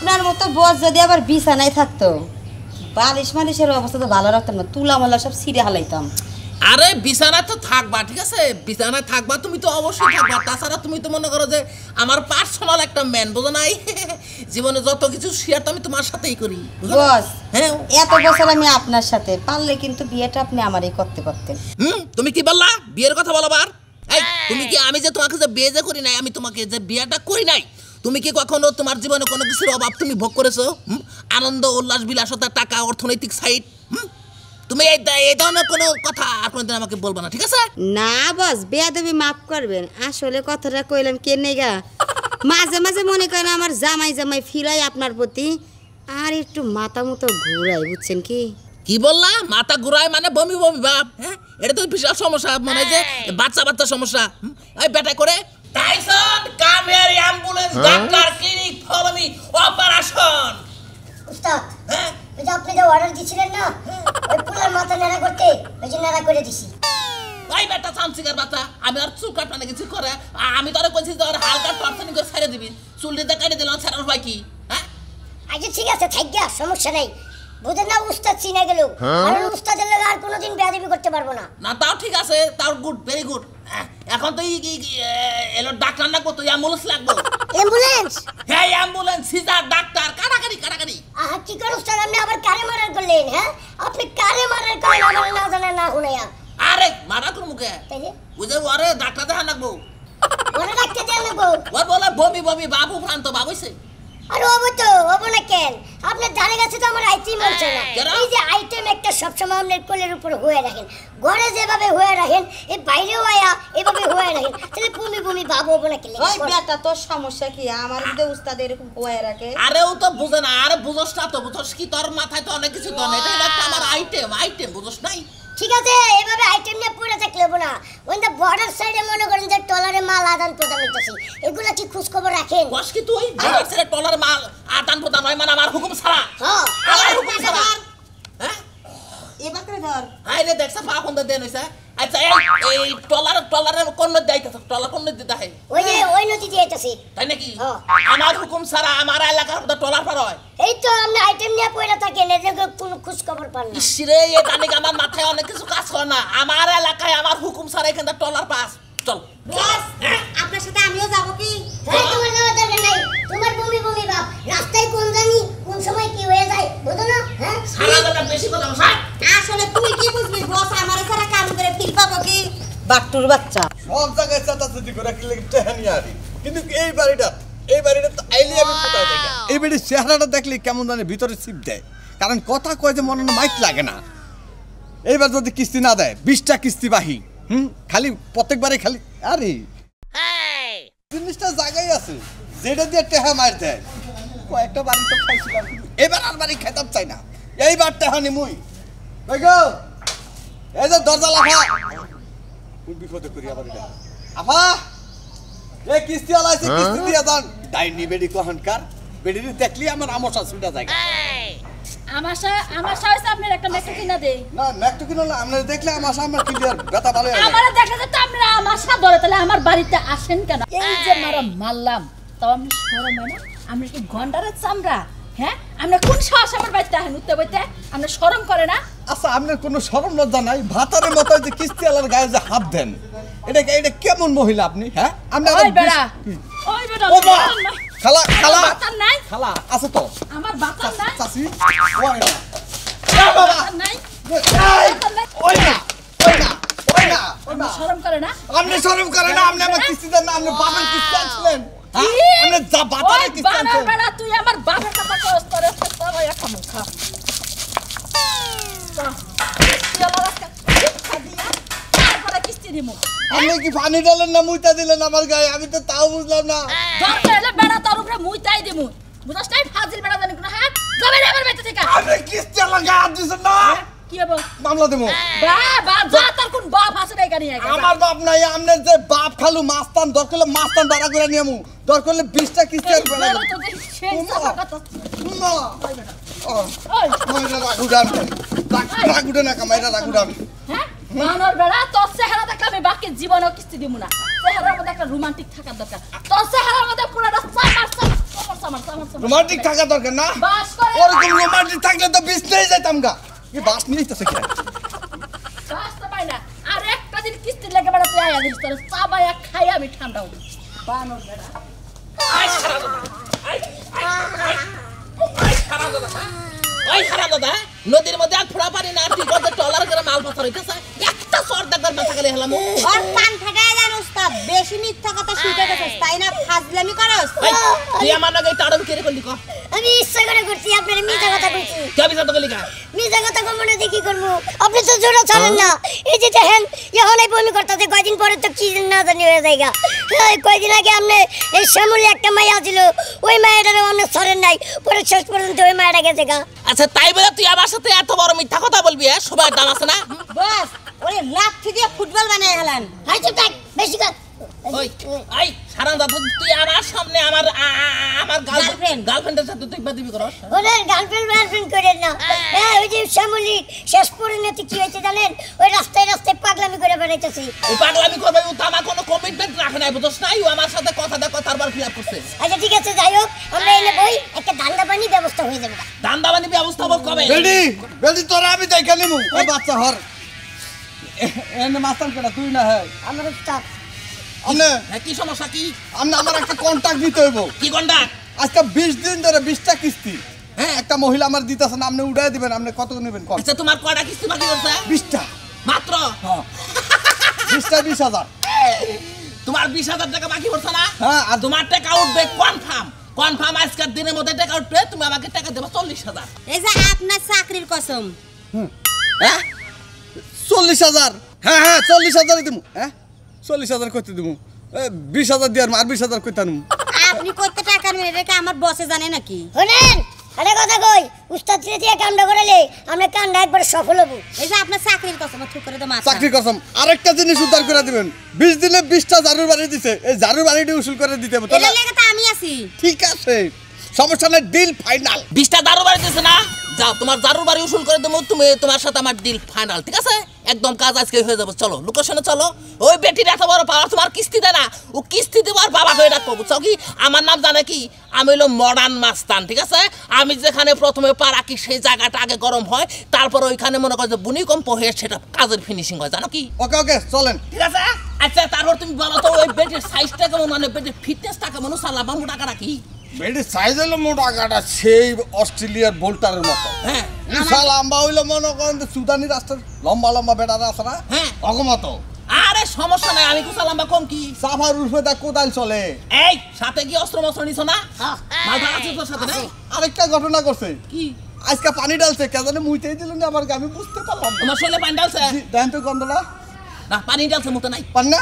আপনার মতো বস যদি আবার বিছানায় থাকতো বালিশ মালিশের অবস্থা তো ভালো রাখতাম না, তুলা মালা সব ছিঁড়ে হালাইতাম। আরে বিছানায় তো থাকবা, ঠিক আছে, বিছানায় থাকবা, তুমি তো অবশ্যই থাকবা। তাছাড়া তুমি তো মনে করো যে আমার পার্সোনাল একটা ম্যান, বুঝো নাই? জীবনে যত কিছু শেয়ার তো আমি তোমার সাথেই করি। বস হ্যাঁ, এত বছর আমি আপনার সাথে, পারলে কিন্তু বিয়েটা আপনি আমারই করতে পারতেন। তুমি কি বললা? বিয়ের কথা বলো বার। এই তুমি কি, আমি যে তোমাকে যে বিয়ে যে করি নাই, আমি তোমাকে যে বিয়েটা করি নাই, তুমি কি কখনো তোমার জীবনে কোনো কিছুর অভাব তুমি ভোগ করেছো? আনন্দ উল্লাস বিলাসতা, টাকা, অর্থনৈতিক সাইড, তুমি এই ধরনের কোনো কথা আপনাদের আমাকে বলবো না, ঠিক আছে? না বস, বেয়াদবি মাফ করবেন, আসলে কথাটা কইলাম কে নেগা। মাঝে মাঝে মনে করেন আমার জামাই জামাই ফিরাই আপনার প্রতি, আর একটু মাথা মতো ঘুরাই, বুঝছেন কি? কি বললা? মাথা ঘুরায় মানে বমি বমি ভাব? হ্যাঁ, এটা তো বিশাল সমস্যা, মনে হয় যে বাচ্চা বাচ্চা সমস্যা। এই বেটা করে Tyson come here, ambulance, doctor, clinic, follow me, operation. উস্তাদ, ওই যে আপনি যে অর্ডার দিছিলেন না, ওই পুলার মাথা নেড়া করতে, ওই যে নেড়া করে দিছি। ভাই বেটা চামচিকার বাচ্চা, আমি আর চুল কাটানে কিছু করে, আমি তো আর কইছি যে আর হালকা টর্চনিং করে ছেড়ে দিবি, চুল দিতে কেটে দিলাম, ছাড়ার ভাই কি? হ্যাঁ আচ্ছা ঠিক আছে, থাক গিয়া, সমস্যা নাই। বুঝেন না, উস্তাদ চিনে গেল, আর উস্তাদের লাগে আর কোনোদিন বেয়াদবি করতে পারবো না। না তাও ঠিক আছে, তাও গুড, ভেরি গুড। এখন তো এলো ডাক্তার না, কত অ্যাম্বুলেন্স লাগবে। অ্যাম্বুলেন্স? হ্যাঁ অ্যাম্বুলেন্স, সিজার, ডাক্তার, কাটাকাটি কাটাকাটি। আহা, কি করে উস্তাদ আপনি আবার কারে মারার করলেন? হ্যাঁ, আপনি কারে মারার করলেন আমার না জানা না শুনাইয়া? আরে মারা তোর মুখে তাইলে বুঝে, ওরে ডাক্তার দেখা লাগবো, ওরে ডাকতে দেন না গো। ওর বলে বমি বমি, বাবু ভ্রান্ত বাবুইছে। আরে ওবো তো, ওবো না কেন? আপনার ধারে কাছে তো আমার আইটেম হচ্ছে না। এই যে আইটেম একটা সবসময় আপনার কোলের উপর হয়ে রাখেন, ঘরে যেভাবে হয়ে রাখেন, এই বাইরেও আয়া এভাবে হয়ে রাখেন, তাহলে বমি বমি ভাব হবো না কেন? ওই বেটা, তোর সমস্যা কি? আমার যদি উস্তাদ এরকম হয়ে রাখে। আরে ও তো বুঝে না, আরে বুঝোস না তো, বুঝোস কি তোর মাথায় তো অনেক কিছু তো নেই, এটা একটা আমার আইটেম বুঝোস নাই? ঠিক আছে, এভাবে আইটেম নিয়ে পড়ে থাকলে হবো না। ওই যে বর্ডার সাইডে মনে করেন যে টলারে মাল আদান প্রদান হইতেছে, এগুলা কি খোঁজ খবর রাখেন? বস কি তুই বর্ডার ছেড়ে টলার মাল আদান প্রদান হয় মানে আমার হুকুম ছাড়া? হ্যাঁ, আমার হুকুম ছাড়া? হ্যাঁ এবার করে ধর। আরে দেখছ পা কোন দেন হইছে? আচ্ছা এই টলারের কোন নদী আইতাছ? টলার কোন নদী দাহে? ওই যে ওই নদী দিয়ে আইতাছে। তাই নাকি? হ্যাঁ। আমার হুকুম ছাড়া আমার এলাকার মধ্যে টলার পার হয়? এই তো আপনি আইটেম নিয়ে পড়ে থাকেন, এদের কোনো খোঁজ খবর পান না। ইসরে এ তানিক আমার মাথায় অনেক কিছু কাজ করে না, আমার এলাকায় আমার হুকুম ছাড়া এখানে টলার পাস। চল বস, আপনার সাথে আমিও যাব কি? হ্যাঁ, তোমার যাওয়ার দরকার নাই। তোমার বমি বমি ভাব, রাস্তায় কোন জানি কোন সময় কি হয়ে যায় বুঝো না? হ্যাঁ, সারা বেলা বেশি কথা বসাই। আসলে তুই কি বুঝবি বস, আমার সারা কাম করে ফিল পাবো কি? বাট্টুর বাচ্চা সব জায়গায় চাতাচাতি করে কিলে টেহানি আরি, কিন্তু এই বাড়িটা তো আইলে আমি কোথায় দেখি এই বাড়ির চেহারাটা দেখলে কেমন জানে ভিতরে ছিপ দেয়, কারণ কথা কয় যে মনে হয় মাইক লাগে না। এইবার যদি কিস্তি না দেয় 20টা কিস্তি বাহি, খালি প্রত্যেকবারে খালি আরে জিনিসটা জায়গায় আছে যেটা দিয়ে টেহা মার দেয়। কয়েকটা বাড়ি তো খাইছিলাম, এবার আর বাড়ি খেতাম চাই না, এইবার টেহানি মুই দেখো। এই যে দরজা লাফা কোন বিপদে করি আবার এটা আফা, এই কিস্তি আলাইছে, কিস্তি দিয়া যান। ডাইনি বেডি কোহনকার বেডি দেখলি আমার আমসা ছুটা যায়। আমার সাথে আপনার একটা মেসেজ কিনা দেই না মেকটু কিনা না, আমরা দেখলে আমসা আমার ক্লিয়ার ব্যথা ভালো হয়। আমারে দেখলে তো আপনারা আমার সাথে ধরে, তাহলে আমার বাড়িতে আসেন কেন? এই যে মারা মারলাম, তাও আমি শরম হয় না? আমরা কি গন্ডারের চামড়া? হ্যাঁ, আমরা কোন সাহস আমার বাড়িতে আসেন উঠতে বইতে? আমরা শরম করে না? আচ্ছা আপনার কোনো শরম লজ্জা নাই? ভাতারের মতো যে কিস্তি আলার গায়ে যে হাত দেন, এটা কেমন মহিলা আপনি? হ্যাঁ আমরা ওই বেড়া, ওই বেড়া, ও মা! খালা খালা বাতার নাই? খালা আছে তো আমার বাতার নাই? চাচি ওই না বাবা বাতার নাই? এই ওই না ওই না ওই না ওই না, শরম করে না? আপনি শরম করে না? আপনি আমার কিস্তি দেন না, আপনি বাবার কিস্তি আনছিলেন। কি? আপনি যা বাতারে ওই কিস্তি বানর আনছেন। বেড়া, তুই আমার বাপের কথা কস, তোরে তোরা একটা মুখা কিস্তি দিমু। আপনি কি পানি ডালেন না মুইতা দিলেন আমার গায়ে? আমি তো তাও বুঝলাম না। দরকার হলে বেড়া তোর উপরে মুইতাই দিমু, বুঝাস নাই? ফাজিল বেড়া জানি কোন হাত যাবে না আমার বাড়িতে থেকে। আপনি কিস্তি আলার গায়ে হাত দিছেন না, কি হবে? মামলা দেবো। বাবা যা, তোর কোন বাপ আছে না এখানে? আমার বাপ নাই, আপনার যে বাপ খালু মাস্তান, দরকার হলে মাস্তান ভাড়া করে নিয়ামু, দরকার হলে 20টা কিস্তি আর বেড়া দেবো। সেই কথা না ও মাইরা রাগুডান রাগুডা না কামাইরা রাগুডান। হ্যাঁ, বানর বেড়া, তোর চেহারা দেখলে আমি বাকি জীবনেও কিস্তি দিব না। চেহারার মধ্যে একটা রোমান্টিক থাকার দরকার। তোর চেহারার মধ্যে পুরোটা চামার চামার রোমান্টিক থাকা দরকার না বাস করে ওরকম রোমান্টিক থাকলে তো বিছনায় যাইতাম গা কি বাস নিতেছে কি বাস তো পাই না আর একটা দিন কিস্তি লেগে বেড়া তুই আয়া দিস তোর চাবায়া খাই আমি ঠান্ডা হবো বানর বেড়া আই খারাপ দাদা আই খারাপ দাদা ওই খারাপ দাদা নদীর মধ্যে আর ফোড়া পানি না তুই কত টলার করে মাল পাথর হইতেছে একটা সর দেখবার মাথা গেলে হলাম আর কান ফাটায় জান উস্তাদ বেশি মিথ্যা কথা শুনতে গেছস তাই না ফাজলামি করস তুই আমার নাকি টাড়ম কেড়ে করলি ক আমি ইচ্ছা করে করছি আপনার মিথ্যা কথা বলছি কে বিছা তো গলি কা মিথ্যা কথা কমনে দেখি করবো আপনি তো জোরে ছাড়েন না এই যে দেখেন এখন এই বমি করতেছে কয়দিন পরে তো কি না জানি হয়ে যায়গা কয়দিন আগে আপনি এই শ্যামলি একটা মাইয়া ছিল ওই মায়াটারে আপনি ছাড়েন নাই পরে শেষ পর্যন্ত ওই মায়াটা গেছে গা আচ্ছা তাই বলে তুই আমার সাথে এত বড় মিথ্যা কথা বলবি সবাই দাম আছে না বস ওরে লাঠি দিয়ে ফুটবল বানায় হেলান হাই তো দেখ বেশি কথা ওই আই সারান দাদা তুই আমার সামনে আমার আমার গার্লফ্রেন্ডের সাথে তুই বাদিবি করস ওদের গার্লফ্রেন্ড করেন না হ্যাঁ ওই যে শ্যামলি শেষ পরিণতি কি হয়েছে জানেন ওই রাস্তায় রাস্তায় পাগলামি করে বেড়াইতেছি ও পাগলামি করবে ও তো আমার কোনো কমিটমেন্ট রাখে নাই বুঝছ নাই ও আমার সাথে কথার খিলাপ করছে আচ্ছা ঠিক আছে যাই হোক আমরা এনে বই একটা ধান্দা পানি ব্যবস্থা হয়ে যাবে দান্দাবানি ব্যবস্থা বল কবে বেডি তোরা আমি দেখে নিমু ওই বাচ্চা হর এনে মাস্টার কেডা তুই না হে আমার উস্তাদ আমনে কি সমস্যা কি আমনে আমার একটা কন্টাক্ট দিতে হইব কি কন্ডাক্ট আজকে 20 দিন ধরে 20টা কিস্তি হ্যাঁ একটা মহিলা আমার দিতেছে না আপনি উড়াই দিবেন আপনি কত নেবেন কত আচ্ছা তোমার কয়টা কিস্তি বাকি আছে 20টা মাত্র হ্যাঁ 20টা 20000 তোমার 20000 টাকা বাকি পড়ছে না হ্যাঁ আর তোমার টাকা উঠবে কনফার্ম আজকের দিনের মধ্যে টাকা উঠবে তুমি আমাকে টাকা দেবে 40000 এই যে আপনার চাকরির কসম হ্যাঁ 40000 হ্যাঁ হ্যাঁ 40000 দিমু হ্যাঁ 40000 কইতে দিমু 20000 দিয়ার আর 20000 কইতা নিমু আপনি কত টাকা নেবেন এটা কি আমার বসে জানে নাকি শুনেন আরে কথা কই উস্তাদ দিয়ে কামটা করালে আমরা কামটা একবার সফল হব এই যে আপনার চাকরির কসম ঠিক করে তো মাথা চাকরি কসম আরেকটা জিনিস উদ্ধার করে দিবেন 20 দিনে 20টা জারুর বাড়ি দিছে এই জারুর বাড়িটি উসুল করে দিতে হবে এটা লেগে তো আমি আছি ঠিক আছে সমস্যা নাই ডিল ফাইনাল 20টা দারু বাড়ি দিছে না যাও তোমার দারুর বাড়ি উসুল করে দেবো তুমি তোমার সাথে আমার ডিল ফাইনাল ঠিক আছে একদম কাজ আজকে হয়ে যাবে চলো লোকেশনে চলো ওই বেটির এত বড় পাওয়ার তোমার কিস্তি দেয় না ও কিস্তি দেবার বাবা হয়ে ডাকবো বুঝছো কি আমার নাম জানে কি আমি হলো মডার্ন মাস্তান ঠিক আছে আমি যেখানে প্রথমে পা রাখি সেই জায়গাটা আগে গরম হয় তারপর ওইখানে মনে করো যে ভূমিকম্প হয়ে সেটা কাজের ফিনিশিং হয় জানো কি ওকে ওকে চলেন ঠিক আছে আচ্ছা তারপর তুমি বলো তো ওই বেটির সাইজটা কেমন মানে বেটির ফিটনেসটা কেমন সালাবা মোটা টাকা রাখি বেডি সাইজ হলো মোটা কাটা সেই অস্ট্রেলিয়ার বোল্টারের মতো হ্যাঁ বিশাল লম্বা হইলো মনে করেন যে সুদানি রাস্তার লম্বা লম্বা বেটারা আছে না হ্যাঁ অগমত আরে সমস্যা নাই আমি কুসা লম্বা কম কি সাফার উঠবে তা কোদাল চলে এই সাথে কি অস্ত্র মস্ত্র নিছো না মালটা আছে তোর সাথে না আরেকটা ঘটনা করছে কি আজকে পানি ডালছে কে জানে মুইতেই দিলেন না আমার আমি বুঝতে পারলাম না তোমার শরীরে পানি ডালছে দেন তো গন্ধটা না পানি ডালছে মতো নাই পান না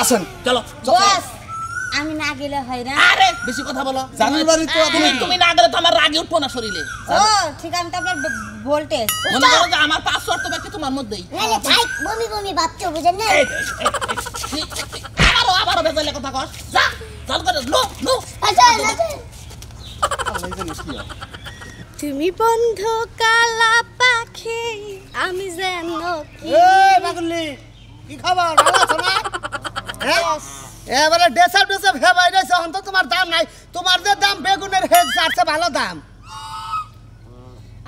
আসেন চলো বস আমি না গেলে হয় না আরে বেশি কথা বলো জানুর বাড়ি তো আপনি তুমি না গেলে তো আমার রাগে উঠবো না শরীরে ও ঠিক আমি তো আপনার ভোল্টেজ মনে করো যে আমার পাসওয়ার্ড তো বাকি তোমার মধ্যেই নালে ভাই বমি বমি বাচ্চা বুঝেন না আবারও বেজাইলে কথা কর যা চল করে নো নো আচ্ছা আচ্ছা তুমি বন্ধ কালা পাখি আমি যেন কি এই পাগলি কি খবর ভালো আছো না হ্যাঁ এবারে ডেসাপ হে বাইরে এখন তো তোমার দাম নাই তোমার যে দাম বেগুনের হেড চারছে ভালো দাম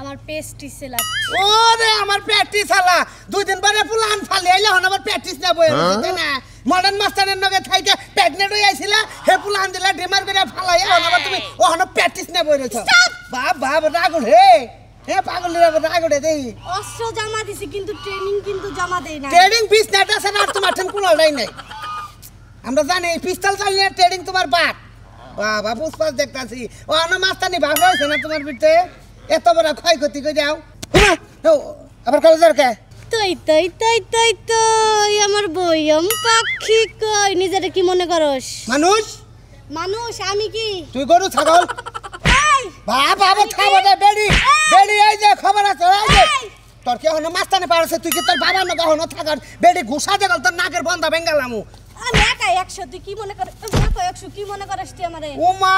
আমার পেস্টি সেলাক ওরে আমার প্র্যাকটিস হলা 2 দিন পরে পুলান ফালি আইলে হন আমার প্র্যাকটিস না বই আছে না মডার্ন মাস্টারের নগে থাইকে প্রেগনেন্ট হই আইছিলা হে পুলান দিলা ডিমার করে ফালাই হন আবার তুমি ওহন প্র্যাকটিস না বই রইছো বাপ বাপ রাগুল হে হে পাগলিরা রাগুলে দেই অস্ত্র জমা দিছি কিন্তু ট্রেনিং কিন্তু জমা দেই না ট্রেডিং পিস নেট আছে না তোমার ঠেন কোনো লড়াই নাই আমরা জানি পিস্তল চালিয়ে ট্রেডিং তোমার বাপ বাবা পুষ্পাস দেখতাছি ও আনা মাস্তানি ভাগ হয়েছে না তোমার বিটে এত বড় ক্ষয়ক্ষতি করে যাও আবার কলেজের কে তই তই তই তই তই আমার বইয়ম পাখি কই নিজেরে কি মনে করস মানুষ মানুষ আমি কি তুই গরু ছাগল বাবা বাবা খাবো দে বেড়ি বেড়ি এই যে খবর আছে এই যে তোর কি হনো মাস্তানি পারছে তুই কি তোর বাবা নগা হনো থাকার বেড়ি ঘুষা দে গেল তোর নাকের বন্ধা বেঙ্গালামু আমি একা 100 তুই কি মনে করে একা 100 কি মনে করিস তুই আমারে ও মা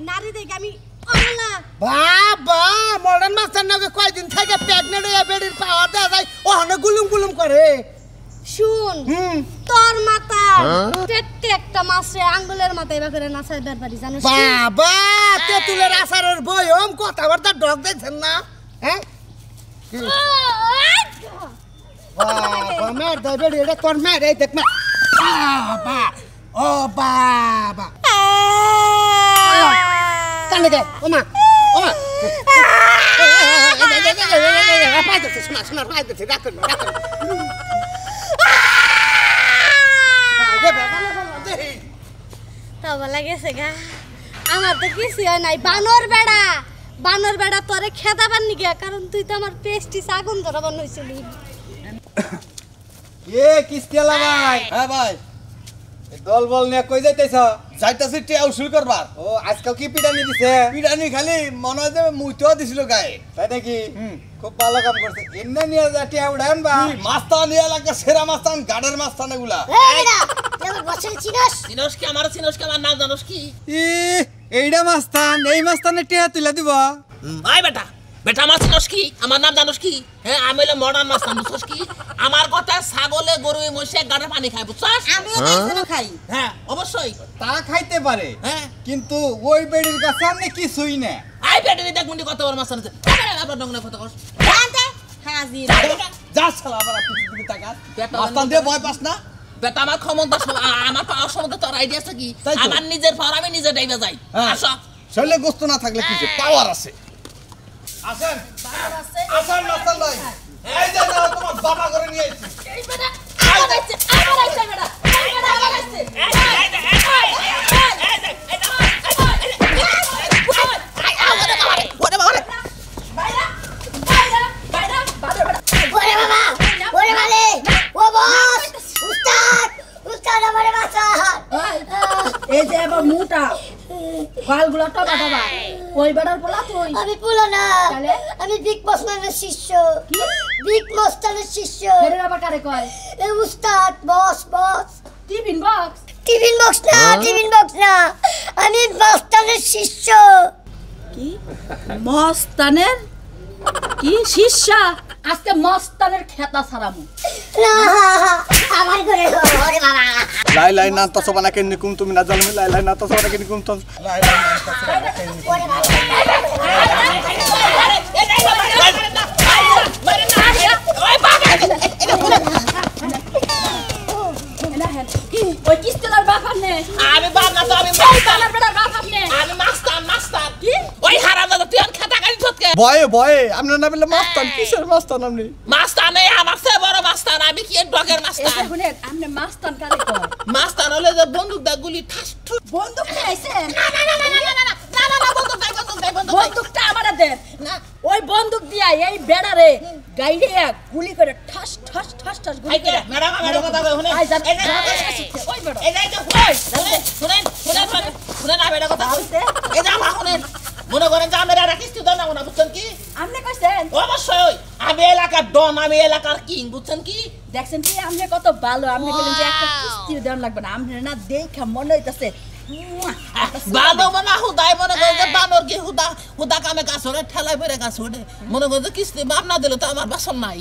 নারী দেখ আমি অমলা বাবা মডার্ন মাস্টার নগে কয়দিন থেকে প্রেগনেন্ট হয়ে বেড়ির পাওয়ার দেয়া যায় ও হনো গুলুম গুলুম করে শুন তোর মাথা প্রত্যেকটা মাসে আঙ্গুলের মাথায় বা করে নাচাই দরবারি জানিস বাবা তেঁতুলের আচারের বয়ম কথাবার্তা ডগ দেখছেন না হ্যাঁ বাবা মেয়ের দাই বেড়ে এটা তোর মেয়ের এই দেখ মা বাবা ও বাবা কানে গে ও মা পাইতেছে শোনা পাইতেছে রাখুন তবলা গেছে গা আমার তো কিছু হয় নাই বানর বেড়া তোরে খেদাবার নিগে কারণ তুই তো আমার পেস্টিস আগুন ধরাবার নইছিলি এ কিস্তিয়ালা ভাই হ্যাঁ ভাই এই দল বল নিয়ে কই যাইতেছ যাইতাছি টিয়া উসুল করবার ও আজকাল কি পিটানি দিছে পিটানি খালি মনে হয় যে মুইতেও দিছিল গায়ে তাই নাকি খুব ভালো কাম করছে এনে নিয়ে যা টিয়া উড়ান বা মাস্তান ইয়া লাগে সেরা মাস্তান গাড়ের মাস্তান এগুলা এই বেটা তুই আমার বছর চিনস চিনোস কি আমার নাম জানোস কি ই এইডা মাস্তান এই মাস্তানে টিয়া তুইলা দিব আই বেটা আমার চিনোস কি আমার নাম জানোস কি হ্যাঁ আমি হলো মডার্ন মাস্টার বুঝছস কি আমার কথা ছাগলে গরু মহিষে গাড়ে পানি খায় বুঝছস আমিও মাইসেনো খাই হ্যাঁ অবশ্যই তা খাইতে পারে হ্যাঁ কিন্তু ওই বেড়ির কাছে আমি কিছুই না আই বেটারি দেখ মুন্ডি কত বড় মাস্টার আছে আবার ডংনা কথা কস জানতে হাজির যা শালা আবার আপনি দিকে তাকাস বেটা মাস্তান দিয়ে ভয় পাস না বেটা আমার ক্ষমতা আমার পাওয়ার ক্ষমতা তোর আইডিয়া আছে কি তাই তো। আমার নিজের পাওয়ার আমি নিজে ডাইবা যাই হ্যাঁ। আসো শরীরে গোস্ত না থাকলে কি যে পাওয়ার আছে আসেন আসেন মাস্তান ভাই এই যে না তোমার বাবা করে নিয়ে আইছি এই বেটা আমার আইছে বেটা আমার আইছে ওরে বাবা ওরে মালে ও বস উস্তাদ আমারে বাঁচা এই যে এবার মুটা গালগুলো টবা ওই বেটার পোলা তুই আমি পুলো না তাহলে? আমি বিগ মস্তানের শিষ্য কি? বিগ মস্তানের শিষ্য ফেরে আবার কারে কয় এ উস্তাদ বস টিফিন বক্স টিফিন বক্স না আমি মস্তানের শিষ্য কি মস্তানের কি শিষ্যা আজকে মস্তানের খেতা ছাড়ামু না আমার ঘরে ওরে বাবা লাই লাই না তো সবানা কেন নিকুম তুমি না জানো লাই লাই না তো সবানা কেন নিকুম তো লাই লাই না তো সবানা কেন নিকুম ওরে বাবা কি ওই কিস্তেলার বাপ আপনি আমি বাপ না তো আমি মস্তানের বেটার বাপ আপনি আমি মাস্টার কি ওই হারামজাদা তুই খাতা কাটি ছটকে ভয়ে আপনার না বললে মাস্তান কিসের মাস্তান আপনি মাস্টার নেই আমার চেয়ে বড় মাস্টার আমি কি ডগের মাস্টার এটা শুনে আপনি মাস্তান কারে কয় মাস্টার হলে যে বন্দুক দা গুলি ঠাস ঠুস বন্দুক খাইছেন না বন্দুক নাই বন্দুকটা আমারে দেন না ওই বন্দুক দিয়া এই বেড়ারে গাইড়ে গুলি করে ঠাস ঠাস ঠাস ঠাস গুলি করে ম্যাডাম কথা কই শুনে আই যান ওই বেড়া এই যাই তো শুনেন না বেটা কথা এই যে আমার শুনেন মনে করেন যে আমরা রাখিস তুই না মনে বুঝছেন কি আপনি কইছেন অবশ্যই আমি এলাকার ডন আমি এলাকার কিং বুঝছেন কি দেখছেন কি আপনি কত ভালো আপনি বলেন যে একটা কিস্তি দেন লাগবে না আপনি না দেখা মনে হইতাছে বানো মনে হুদাই মনে করে যে বানর কি হুদা কামে গাছ ওরে ঠেলাই পড়ে গাছ ওঠে মনে করে যে কিস্তি বাপ না দিলে তো আমার বাসন নাই